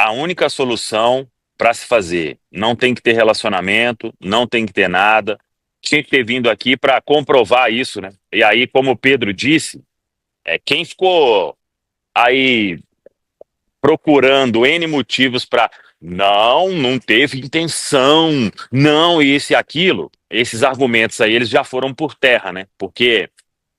a única solução para se fazer. Não tem que ter relacionamento, não tem que ter nada. Tinha que ter vindo aqui para comprovar isso, né? E aí, como o Pedro disse, quem ficou aí procurando N motivos para não teve intenção, não isso e aquilo, esses argumentos aí, eles já foram por terra, né? Porque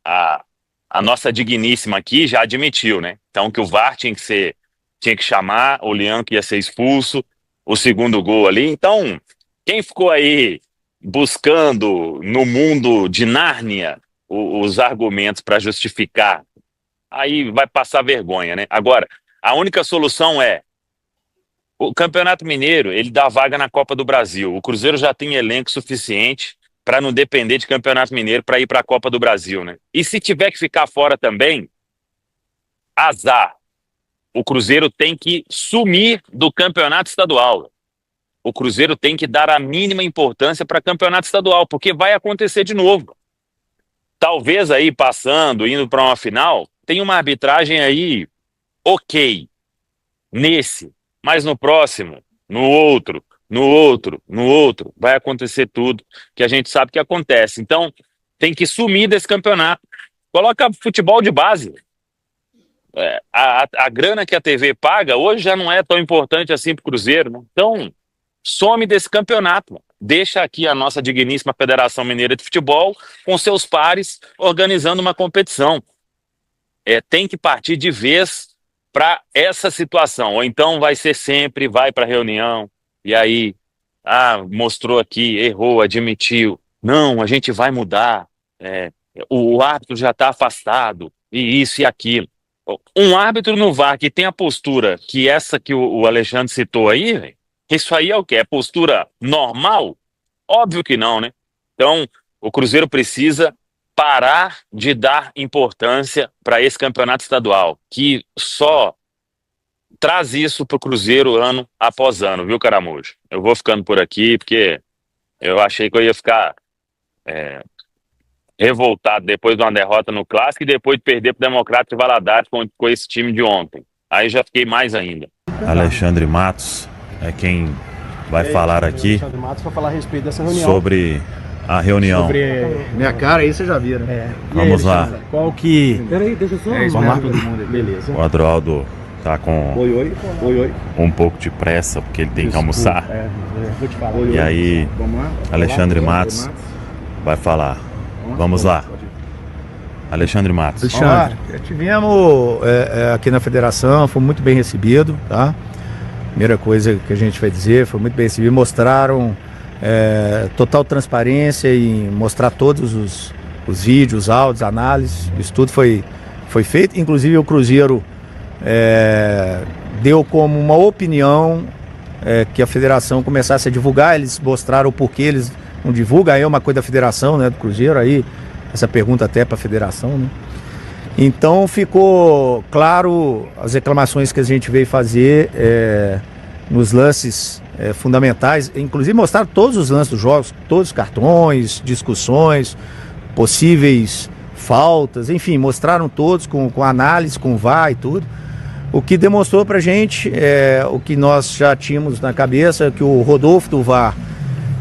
a, a nossa digníssima aqui já admitiu, né? Então que o VAR tinha que chamar, o Lian que ia ser expulso, o segundo gol ali. Então, quem ficou aí buscando no mundo de Nárnia os argumentos para justificar, aí vai passar vergonha, né? Agora, a única solução o Campeonato Mineiro, ele dá vaga na Copa do Brasil. O Cruzeiro já tem elenco suficiente para não depender de Campeonato Mineiro para ir para a Copa do Brasil, né? E se tiver que ficar fora também, azar. O Cruzeiro tem que sumir do Campeonato Estadual. O Cruzeiro tem que dar a mínima importância para Campeonato Estadual, porque vai acontecer de novo. Talvez aí passando, indo para uma final, tem uma arbitragem aí ok nesse, mas no próximo, no outro, vai acontecer tudo que a gente sabe que acontece. Então, tem que sumir desse campeonato. Coloca futebol de base. A grana que a TV paga hoje já não é tão importante assim para o Cruzeiro, né? Então, some desse campeonato, mano. Deixa aqui a nossa digníssima Federação Mineira de Futebol com seus pares organizando uma competição. Tem que partir de vez para essa situação, ou então vai ser sempre, vai para reunião, e aí, mostrou aqui, errou, admitiu, não, a gente vai mudar, o árbitro já está afastado, e isso e aquilo. Um árbitro no VAR que tem a postura que essa que o Alexandre citou aí, véio, isso aí é o quê? É postura normal? Óbvio que não, né? Então, o Cruzeiro precisa parar de dar importância para esse campeonato estadual, que só traz isso para o Cruzeiro ano após ano, viu, Caramujo? Eu vou ficando por aqui, porque eu achei que eu ia ficar revoltado depois de uma derrota no Clássico e depois de perder para o Democrata de Valadares com esse time de ontem. Aí já fiquei mais ainda. Alexandre Matos é quem vai falar aqui Alexandre Matos vai falar a respeito dessa reunião. sobre a reunião. Minha cara aí, vocês já viram. Vamos lá. Qual que... Peraí, deixa eu só... Vamos lá, todo mundo. Beleza. O Adroaldo tá com Oi. um pouco de pressa, porque ele tem que almoçar. Vou te falar. E aí, Alexandre Matos vai falar. Vamos lá. Alexandre Matos. Alexandre, tivemos aqui na federação, foi muito bem recebido, tá? Primeira coisa que a gente vai dizer, foi muito bem recebido. Mostraram total transparência em mostrar todos os vídeos, áudios, análises. Isso tudo foi feito. Inclusive o Cruzeiro deu como uma opinião que a federação começasse a divulgar. Eles mostraram o porquê eles não divulgam. Aí é uma coisa da federação, né, do Cruzeiro. Aí essa pergunta até para a federação, né? Então ficou claro as reclamações que a gente veio fazer nos lances fundamentais. Inclusive mostraram todos os lances dos jogos, todos os cartões, discussões, possíveis faltas, enfim, mostraram todos com análise, com VAR e tudo. O que demonstrou pra gente o que nós já tínhamos na cabeça, que o Rodolfo do VAR,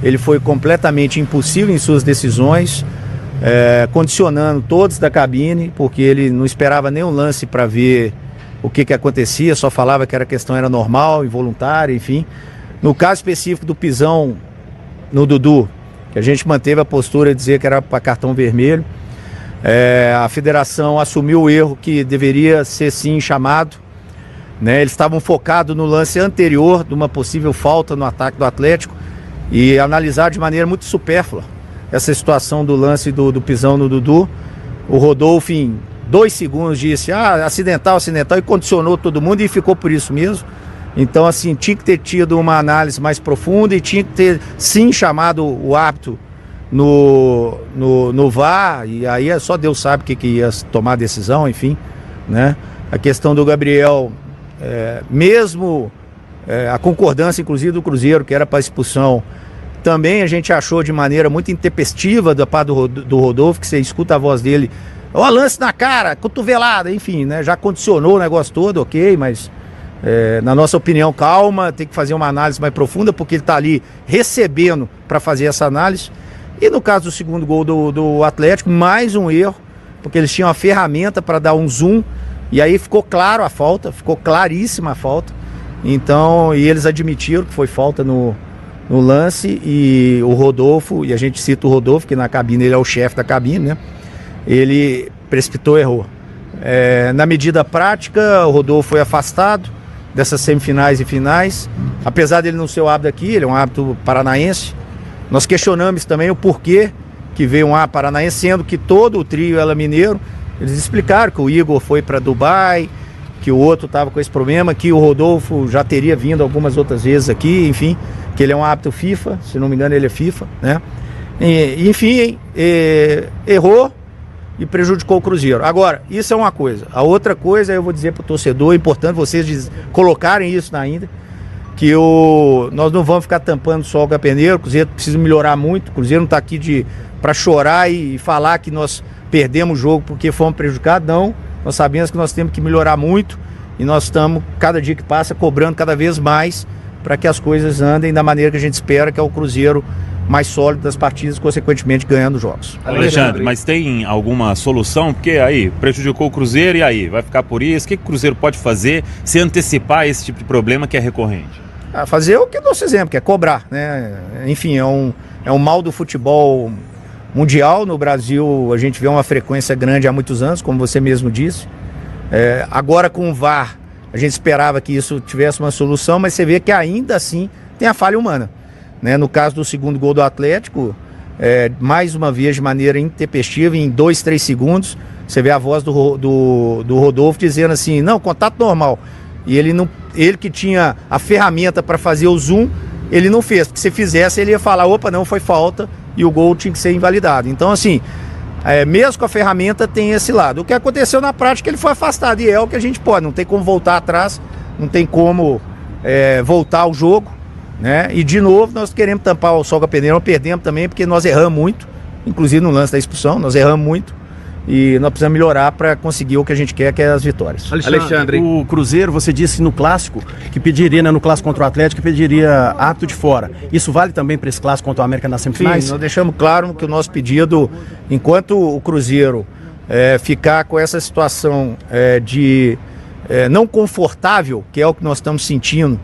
ele foi completamente impossível em suas decisões, condicionando todos da cabine, porque ele não esperava nenhum lance para ver o que acontecia, só falava que a questão era normal, involuntária, enfim. No caso específico do pisão no Dudu, que a gente manteve a postura de dizer que era para cartão vermelho, a federação assumiu o erro que deveria ser sim chamado, né? Eles estavam focados no lance anterior de uma possível falta no ataque do Atlético e analisaram de maneira muito supérflua essa situação do lance do pisão no Dudu. O Rodolfo, em 2 segundos, disse acidental, e condicionou todo mundo e ficou por isso mesmo. Então, assim, tinha que ter tido uma análise mais profunda e tinha que ter, sim, chamado o árbitro no VAR, e aí só Deus sabe o que ia tomar a decisão, enfim, né? A questão do Gabriel, mesmo a concordância, inclusive, do Cruzeiro, que era para expulsão, também a gente achou de maneira muito intempestiva da parte do Rodolfo, que você escuta a voz dele, lance na cara, cotovelada, enfim, né? Já condicionou o negócio todo, ok, mas na nossa opinião, calma, tem que fazer uma análise mais profunda, porque ele está ali recebendo para fazer essa análise. E no caso do segundo gol do Atlético, mais um erro, porque eles tinham a ferramenta para dar um zoom, e aí ficou claro a falta, ficou claríssima a falta. Então, e eles admitiram que foi falta no lance, e o Rodolfo, e a gente cita o Rodolfo, que na cabine ele é o chefe da cabine, né? Ele precipitou, errou. Na medida prática, o Rodolfo foi afastado dessas semifinais e finais, apesar dele não ser o árbitro aqui, ele é um árbitro paranaense. Nós questionamos também o porquê que veio um árbitro paranaense, sendo que todo o trio era mineiro. Eles explicaram que o Igor foi para Dubai, que o outro estava com esse problema, que o Rodolfo já teria vindo algumas outras vezes aqui, enfim, que ele é um árbitro FIFA, se não me engano ele é FIFA, né? Enfim, errou e prejudicou o Cruzeiro. Agora, isso é uma coisa. A outra coisa, eu vou dizer para o torcedor, é importante vocês colocarem isso ainda, que nós não vamos ficar tampando só o Gapeneiro, o Cruzeiro precisa melhorar muito, o Cruzeiro não está aqui para chorar e falar que nós perdemos o jogo porque fomos prejudicados, não. Nós sabemos que nós temos que melhorar muito e nós estamos, cada dia que passa, cobrando cada vez mais para que as coisas andem da maneira que a gente espera, que é o Cruzeiro mais sólido das partidas, consequentemente ganhando jogos. Alexandre, mas tem alguma solução? Porque aí prejudicou o Cruzeiro e aí vai ficar por isso? O que o Cruzeiro pode fazer se antecipar esse tipo de problema que é recorrente? Fazer o que nós fizemos, que é cobrar, né? Enfim, é um mal do futebol mundial. No Brasil a gente vê uma frequência grande há muitos anos, como você mesmo disse. Agora com o VAR a gente esperava que isso tivesse uma solução, mas você vê que ainda assim tem a falha humana, né? No caso do segundo gol do Atlético, mais uma vez de maneira intempestiva, em 2, 3 segundos, você vê a voz do Rodolfo dizendo assim, não, contato normal. E ele que tinha a ferramenta para fazer o zoom, ele não fez, porque se fizesse ele ia falar, opa, não, foi falta, e o gol tinha que ser invalidado. Então assim, mesmo com a ferramenta tem esse lado. O que aconteceu na prática, ele foi afastado, e é o que a gente pode, não tem como voltar atrás, não tem como voltar ao jogo, né? E de novo nós queremos tampar o sol com a peneira, nós perdemos também, porque nós erramos muito, inclusive no lance da expulsão, nós erramos muito, e nós precisamos melhorar para conseguir o que a gente quer, que é as vitórias. Alexandre, o Cruzeiro, você disse no clássico que pediria, né, no clássico contra o Atlético, que pediria árbitro de fora. Isso vale também para esse clássico contra o América nas semifinais? Sim, nós deixamos claro que o nosso pedido, enquanto o Cruzeiro ficar com essa situação de não confortável, que é o que nós estamos sentindo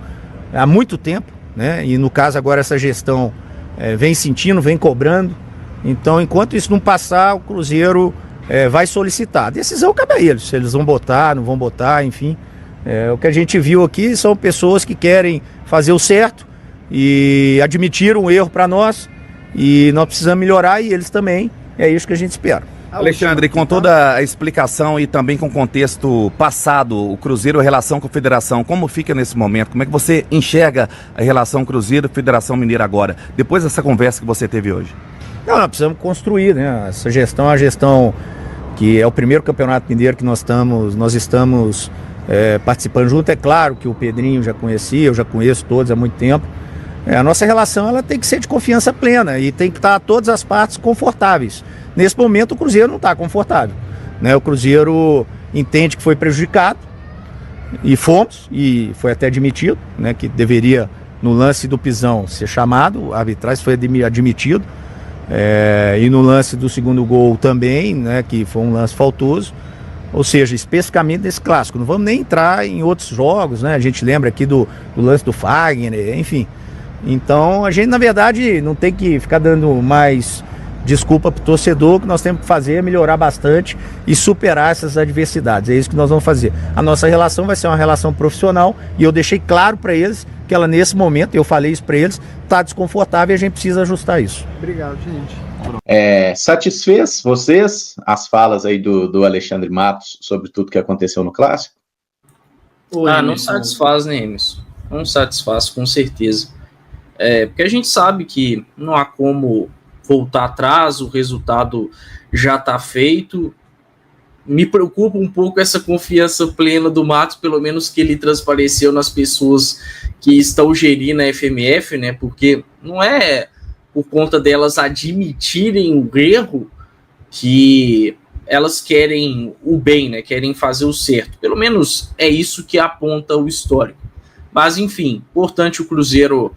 há muito tempo, né? E no caso agora essa gestão vem sentindo, vem cobrando. Então, enquanto isso não passar, o Cruzeiro vai solicitar. A decisão cabe a eles, se eles vão botar, não vão botar, enfim. O que a gente viu aqui são pessoas que querem fazer o certo e admitiram um erro para nós, e nós precisamos melhorar, e eles também. É isso que a gente espera. Alexandre, com toda a explicação e também com o contexto passado, o Cruzeiro, a relação com a Federação, como fica nesse momento? Como é que você enxerga a relação Cruzeiro-Federação Mineira agora, depois dessa conversa que você teve hoje? Não, nós precisamos construir, né? Essa gestão é uma gestão que é o primeiro campeonato mineiro que nós estamos participando junto. É claro que o Pedrinho já conhecia, eu já conheço todos há muito tempo. A nossa relação ela tem que ser de confiança plena e tem que estar todas as partes confortáveis. Nesse momento o Cruzeiro não está confortável, né? O Cruzeiro entende que foi prejudicado, e foi até admitido, né, que deveria, no lance do pisão, ser chamado, a arbitragem foi admitido. E no lance do segundo gol também, né, que foi um lance faltoso, ou seja, especificamente nesse clássico. Não vamos nem entrar em outros jogos, né? A gente lembra aqui do lance do Fagner, enfim. Então a gente, na verdade, não tem que ficar dando mais desculpa para o torcedor. O que nós temos que fazer é melhorar bastante e superar essas adversidades. É isso que nós vamos fazer. A nossa relação vai ser uma relação profissional, e eu deixei claro para eles que ela, nesse momento, eu falei isso para eles, está desconfortável e a gente precisa ajustar isso. Obrigado, gente. Satisfez vocês as falas aí do Alexandre Matos sobre tudo que aconteceu no clássico? Não satisfaz, né, Emerson? Não satisfaz, com certeza. Porque a gente sabe que não há como voltar atrás, o resultado já está feito. Me preocupa um pouco essa confiança plena do Matos, pelo menos que ele transpareceu nas pessoas que estão gerindo a FMF, né? Porque não é por conta delas admitirem o erro que elas querem o bem, né? Querem fazer o certo. Pelo menos é isso que aponta o histórico. Mas, enfim, importante o Cruzeiro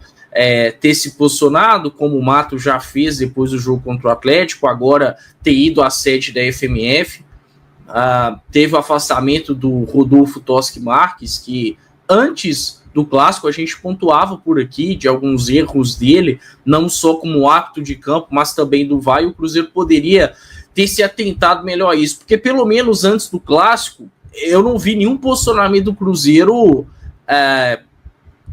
ter se posicionado, como o Mato já fez depois do jogo contra o Atlético, agora ter ido à sede da FMF. Teve o afastamento do Rodolfo Toschi Marques, que antes do clássico a gente pontuava por aqui de alguns erros dele, não só como árbitro de campo, mas também do VAR, e o Cruzeiro poderia ter se atentado melhor a isso, porque pelo menos antes do clássico eu não vi nenhum posicionamento do Cruzeiro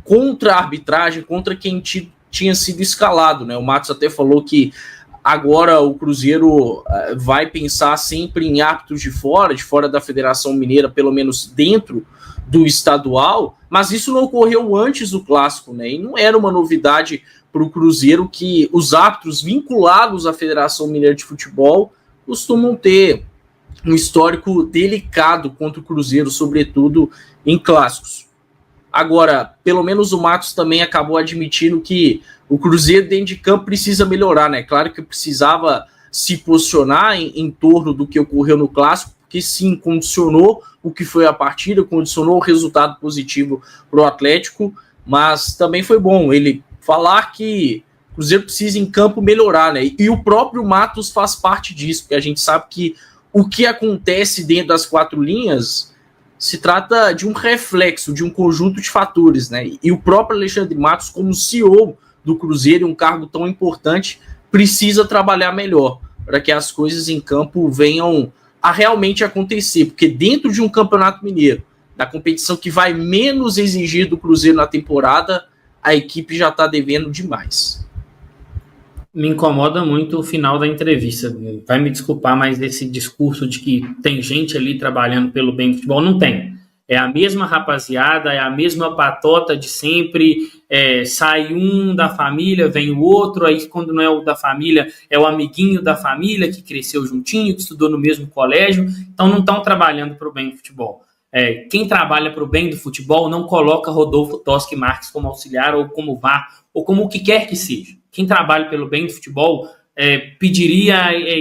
contra a arbitragem, contra quem tinha sido escalado, né? O Matos até falou que agora o Cruzeiro vai pensar sempre em árbitros de fora da Federação Mineira, pelo menos dentro do estadual, mas isso não ocorreu antes do clássico, né? E não era uma novidade para o Cruzeiro que os árbitros vinculados à Federação Mineira de Futebol costumam ter um histórico delicado contra o Cruzeiro, sobretudo em clássicos. Agora, pelo menos o Matos também acabou admitindo que o Cruzeiro dentro de campo precisa melhorar, né? Claro que precisava se posicionar em torno do que ocorreu no clássico, porque sim, condicionou o que foi a partida, condicionou o resultado positivo para o Atlético, mas também foi bom ele falar que o Cruzeiro precisa em campo melhorar, né? E o próprio Matos faz parte disso, porque a gente sabe que o que acontece dentro das quatro linhas se trata de um reflexo, de um conjunto de fatores, né? E o próprio Alexandre Matos, como CEO do Cruzeiro, um cargo tão importante, precisa trabalhar melhor para que as coisas em campo venham a realmente acontecer, porque dentro de um campeonato mineiro, da competição que vai menos exigir do Cruzeiro na temporada, a equipe já está devendo demais. Me incomoda muito o final da entrevista. Vai me desculpar, mas esse discurso de que tem gente ali trabalhando pelo bem do futebol, não tem. É a mesma rapaziada, é a mesma patota de sempre, sai um da família, vem o outro, aí quando não é o da família, é o amiguinho da família que cresceu juntinho, que estudou no mesmo colégio, então não estão trabalhando para o bem do futebol. Quem trabalha para o bem do futebol não coloca Rodolfo Toschi Marques como auxiliar ou como VAR, ou como o que quer que seja. Quem trabalha pelo bem do futebol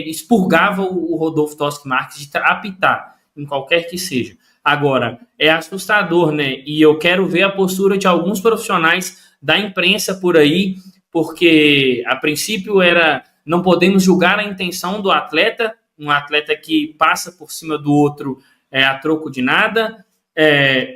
expurgava o Rodolfo Toschi Marques de apitar, em qualquer que seja. Agora, é assustador, né? E eu quero ver a postura de alguns profissionais da imprensa por aí, porque a princípio não podemos julgar a intenção do atleta, um atleta que passa por cima do outro a troco de nada,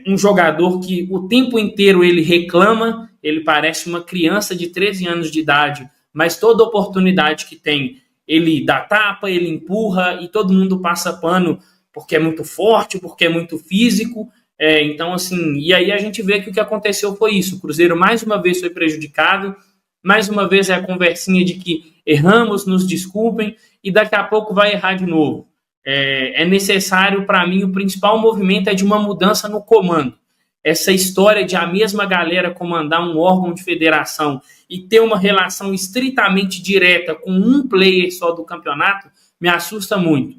um jogador que o tempo inteiro ele reclama, ele parece uma criança de 13 anos de idade, mas toda oportunidade que tem, ele dá tapa, ele empurra e todo mundo passa pano porque é muito forte, porque é muito físico. Então, assim, e aí a gente vê que o que aconteceu foi isso. O Cruzeiro mais uma vez foi prejudicado, mais uma vez é a conversinha de que erramos, nos desculpem, e daqui a pouco vai errar de novo. É necessário, para mim, o principal movimento é de uma mudança no comando. Essa história de a mesma galera comandar um órgão de federação e ter uma relação estritamente direta com um player só do campeonato me assusta muito.